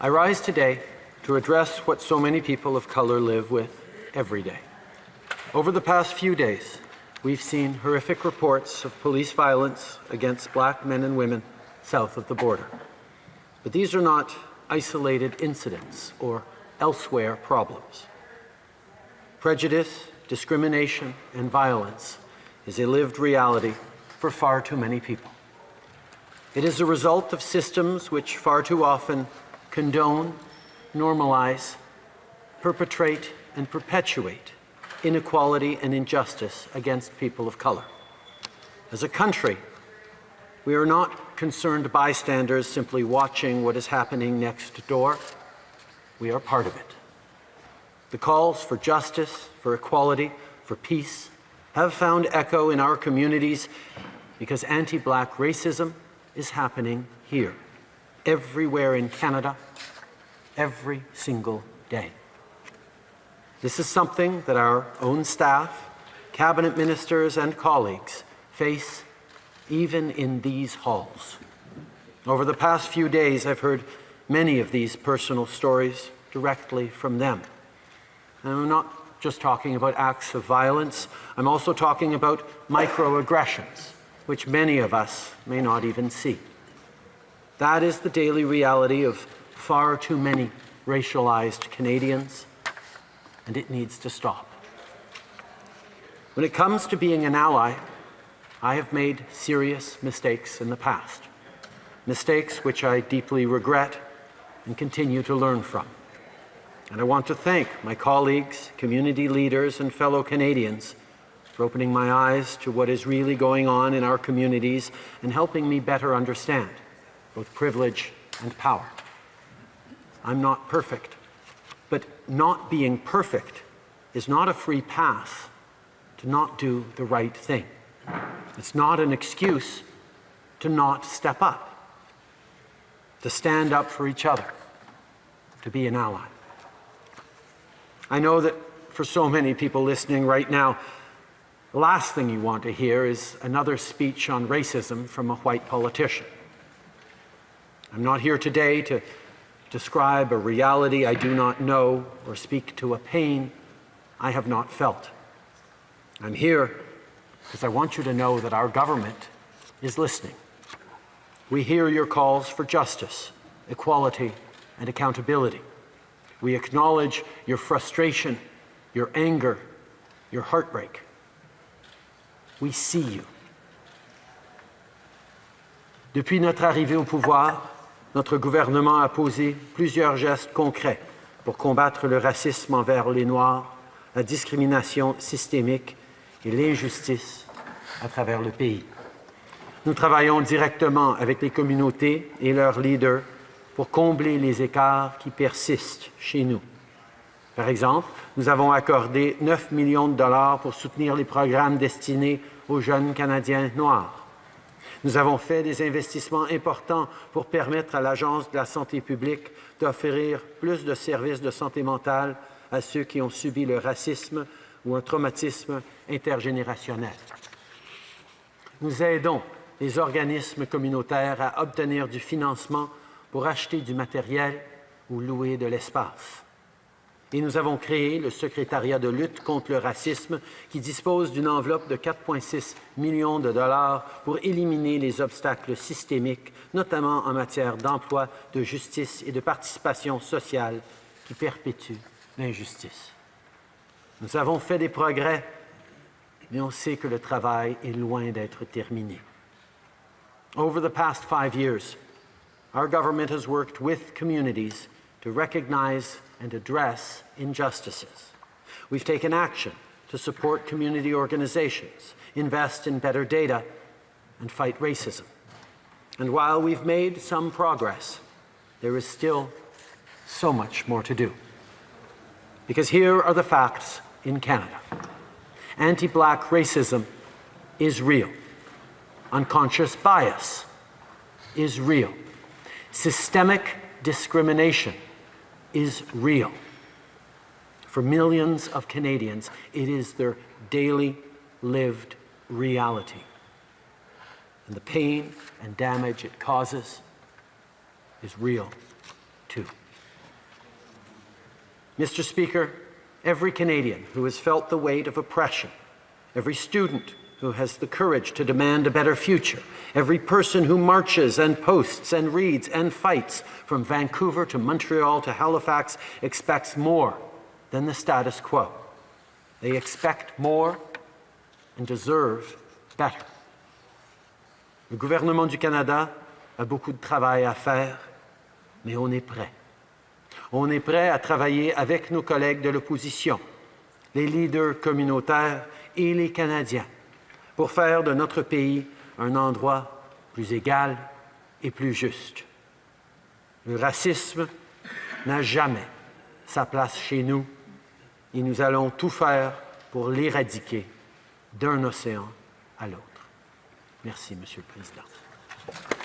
I rise today to address what so many people of color live with every day. Over the past few days, we've seen horrific reports of police violence against black men and women south of the border. But these are not isolated incidents or elsewhere problems. Prejudice, discrimination, and violence is a lived reality for far too many people. It is a result of systems which far too often condone, normalize, perpetrate, and perpetuate inequality and injustice against people of color. As a country, we are not concerned bystanders simply watching what is happening next door. We are part of it. The calls for justice, for equality, for peace have found echo in our communities because anti-black racism is happening here, everywhere in Canada, every single day. This is something that our own staff, cabinet ministers, and colleagues face even in these halls. Over the past few days, I've heard many of these personal stories directly from them. And I'm not just talking about acts of violence, I'm also talking about microaggressions, which many of us may not even see. That is the daily reality of far too many racialized Canadians, and it needs to stop. When it comes to being an ally, I have made serious mistakes in the past, mistakes which I deeply regret and continue to learn from. And I want to thank my colleagues, community leaders, and fellow Canadians for opening my eyes to what is really going on in our communities and helping me better understand both privilege and power. I'm not perfect, but not being perfect is not a free pass to not do the right thing. It's not an excuse to not step up, to stand up for each other, to be an ally. I know that for so many people listening right now, the last thing you want to hear is another speech on racism from a white politician. I'm not here today to describe a reality I do not know or speak to a pain I have not felt. I'm here because I want you to know that our government is listening. We hear your calls for justice, equality, and accountability. We acknowledge your frustration, your anger, your heartbreak. We see you. Depuis notre arrivée au pouvoir, notre gouvernement a posé plusieurs gestes concrets pour combattre le racisme envers les Noirs, la discrimination systémique et l'injustice à travers le pays. Nous travaillons directement avec les communautés et leurs leaders pour combler les écarts qui persistent chez nous. Par exemple, nous avons accordé 9 millions de dollars pour soutenir les programmes destinés aux jeunes Canadiens noirs. Nous avons fait des investissements importants pour permettre à l'Agence de la santé publique d'offrir plus de services de santé mentale à ceux qui ont subi le racisme ou un traumatisme intergénérationnel. Nous aidons les organismes communautaires à obtenir du financement pour acheter du matériel ou louer de l'espace. Et nous avons créé le secrétariat de lutte contre le racisme qui dispose d'une enveloppe de 4,6 millions de dollars pour éliminer les obstacles systémiques, notamment en matière d'emploi, de justice et de participation sociale qui perpétuent l'injustice. Nous avons fait des progrès, mais on sait que le travail est loin d'être terminé. Over the past 5 years, our government has worked with communities to recognize and address injustices. We've taken action to support community organizations, invest in better data, and fight racism. And while we've made some progress, there is still so much more to do. Because here are the facts in Canada. Anti-black racism is real. Unconscious bias is real. Systemic discrimination is real. For millions of Canadians, it is their daily lived reality. And the pain and damage it causes is real too. Mr. Speaker, every Canadian who has felt the weight of oppression, every student who has the courage to demand a better future, every person who marches and posts and reads and fights from Vancouver to Montreal to Halifax expects more than the status quo. They expect more and deserve better. Le gouvernement du Canada a beaucoup de travail à faire, mais on est prêt. On est prêt à travailler avec nos collègues de l'opposition, les leaders communautaires et les Canadiens pour faire de notre pays un endroit plus égal et plus juste. Le racisme n'a jamais sa place chez nous et nous allons tout faire pour l'éradiquer d'un océan à l'autre. Merci, Monsieur le Président.